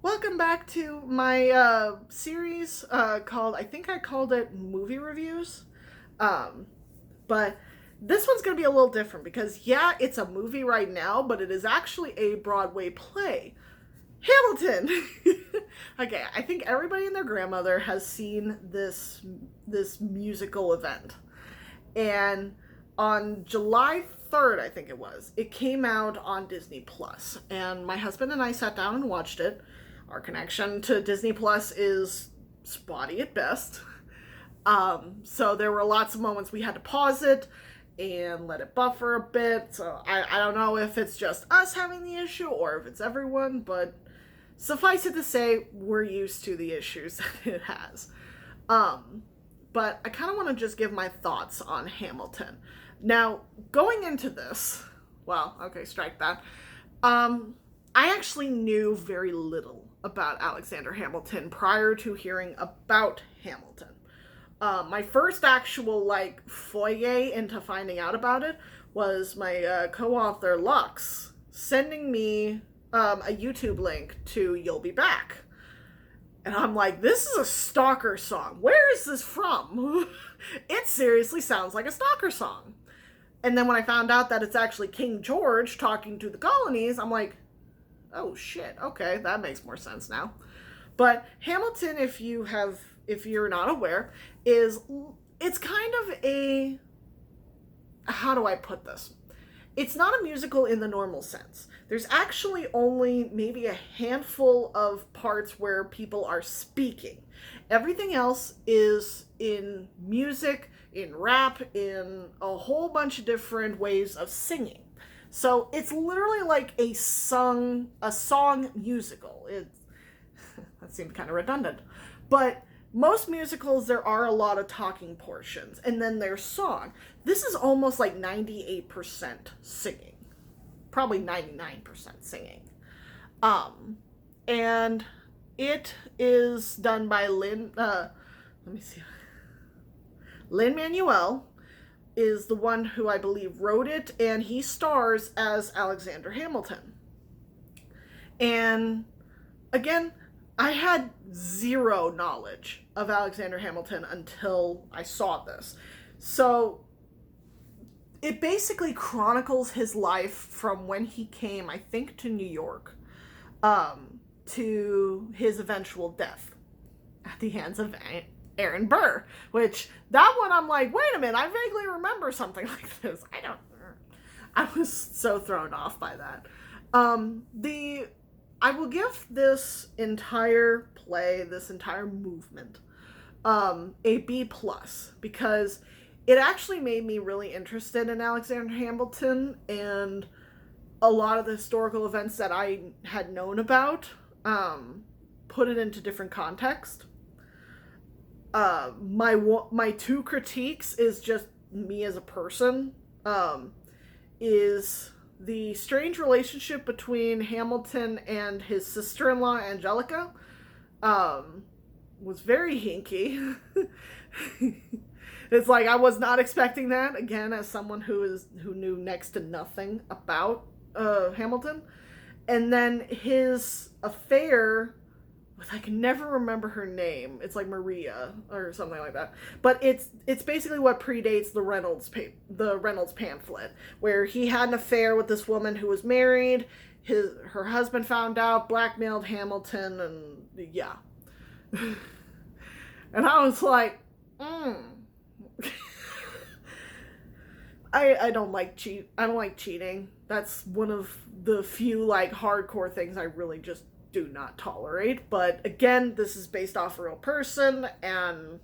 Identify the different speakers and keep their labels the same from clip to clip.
Speaker 1: Welcome back to my series called, I think I called it Movie Reviews. Um, but this one's going to be a little different because, yeah, it's a movie right now, but it is actually a Broadway play. Hamilton! Okay, I think everybody and their grandmother has seen this musical event. And on July 3rd, I think it came out on Disney Plus. And my husband and I sat down and watched it. Our connection to Disney Plus is spotty at best. So there were lots of moments we had to pause it and let it buffer a bit. So I don't know if it's just us having the issue or if it's everyone, but suffice it to say, we're used to the issues that it has. But I kind of want to just give my thoughts on Hamilton. Now, going into this, well, okay, strike that. I actually knew very little about Alexander Hamilton prior to hearing about Hamilton. My first actual foyer into finding out about it was my co-author Lux sending me a YouTube link to "You'll Be Back," and I'm like, "This is a stalker song. Where is this from?" It seriously sounds like a stalker song. And then when I found out that it's actually King George talking to the colonies, I'm like, oh shit, okay, that makes more sense now. But Hamilton, if you're not aware, it's kind of a, how do I put this? It's not a musical in the normal sense. There's actually only maybe a handful of parts where people are speaking. Everything else is in music, in rap, in a whole bunch of different ways of singing. So it's literally like a song musical. That seemed kind of redundant. But most musicals, there are a lot of talking portions, and then there's song. This is almost like 98% singing, probably 99% singing. And it is done by let me see, Lin-Manuel is the one who I believe wrote it, and he stars as Alexander Hamilton. And again, I had zero knowledge of Alexander Hamilton until I saw this. So it basically chronicles his life from when he came, I think, to New York, to his eventual death at the hands of Aaron Burr. Which, that one, I'm like, wait a minute, I vaguely remember something like this. I was so thrown off by that. I will give this entire play, this entire movement, a B plus, because it actually made me really interested in Alexander Hamilton and a lot of the historical events that I had known about, put it into different context. My two critiques is just me as a person, is the strange relationship between Hamilton and his sister-in-law Angelica. Was very hinky. It's like I was not expecting that, again, as someone who knew next to nothing about Hamilton. And then his affair with, I can never remember her name. It's like Maria or something like that. But it's basically what predates the Reynolds pamphlet, where he had an affair with this woman who was married. Her husband found out, blackmailed Hamilton, and yeah. And I was like, I don't like cheating. That's one of the few hardcore things I really just do not tolerate. But again, this is based off a real person, and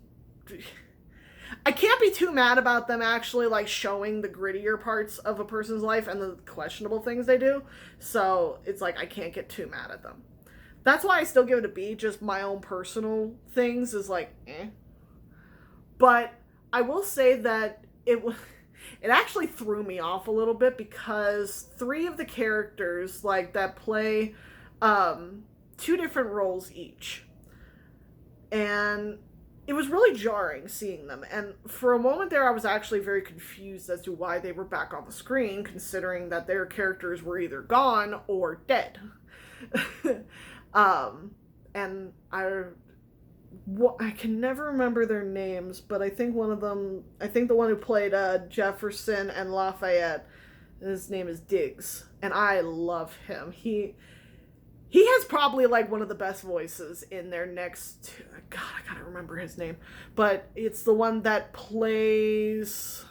Speaker 1: I can't be too mad about them actually showing the grittier parts of a person's life and the questionable things they do. So it's like I can't get too mad at them. That's why I still give it a B. Just my own personal things is eh. But I will say that it actually threw me off a little bit, because three of the characters that play two different roles each, and it was really jarring seeing them. And for a moment there, I was actually very confused as to why they were back on the screen, considering that their characters were either gone or dead. And I can never remember their names, but I think one of them, I think the one who played Jefferson and Lafayette, his name is Diggs, and I love him. He has probably like one of the best voices in their next. God, I gotta remember his name, but it's the one that plays.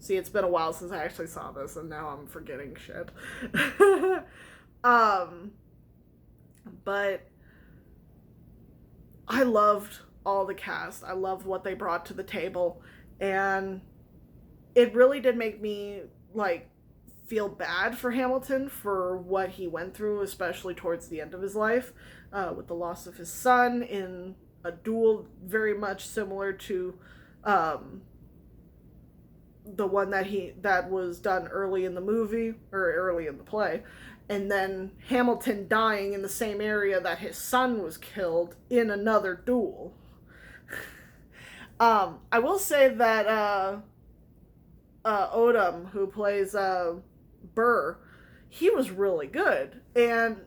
Speaker 1: See, it's been a while since I actually saw this, and now I'm forgetting shit. But I loved all the cast. I loved what they brought to the table, and it really did make me like feel bad for Hamilton for what he went through, especially towards the end of his life, with the loss of his son in a duel very much similar to the one that was done early in the movie or early in the play, and then Hamilton dying in the same area that his son was killed in another duel. I will say that Odom, who plays Burr, he was really good, and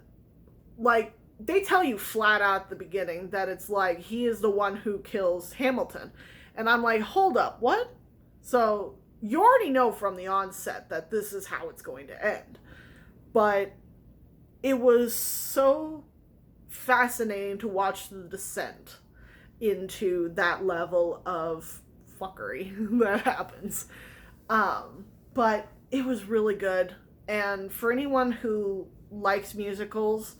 Speaker 1: like they tell you flat out at the beginning that it's like he is the one who kills Hamilton, and I'm like, hold up, what? So you already know from the onset that this is how it's going to end. But it was so fascinating to watch the descent into that level of fuckery that happens. But it was really good. And for anyone who likes musicals,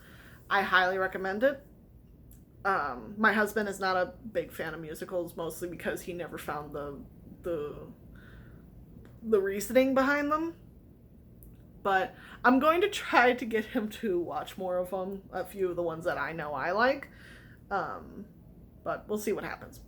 Speaker 1: I highly recommend it. My husband is not a big fan of musicals, mostly because he never found the reasoning behind them, but I'm going to try to get him to watch more of them, a few of the ones that I know I like, but we'll see what happens.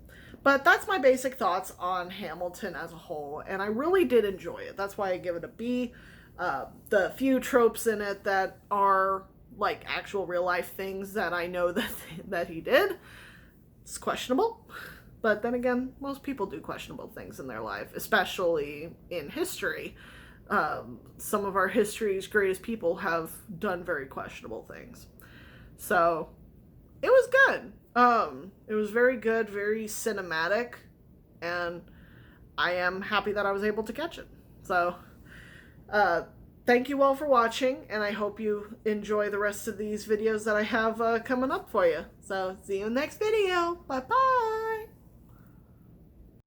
Speaker 1: But that's my basic thoughts on Hamilton as a whole, and I really did enjoy it. That's why I give it a B. The few tropes in it that are like actual real life things that I know that he did, it's questionable. But then again, most people do questionable things in their life, especially in history. Some of our history's greatest people have done very questionable things. So, it was good. It was very good, very cinematic, and I am happy that I was able to catch it. So, thank you all for watching, and I hope you enjoy the rest of these videos that I have coming up for you. So, see you in the next video. Bye-bye!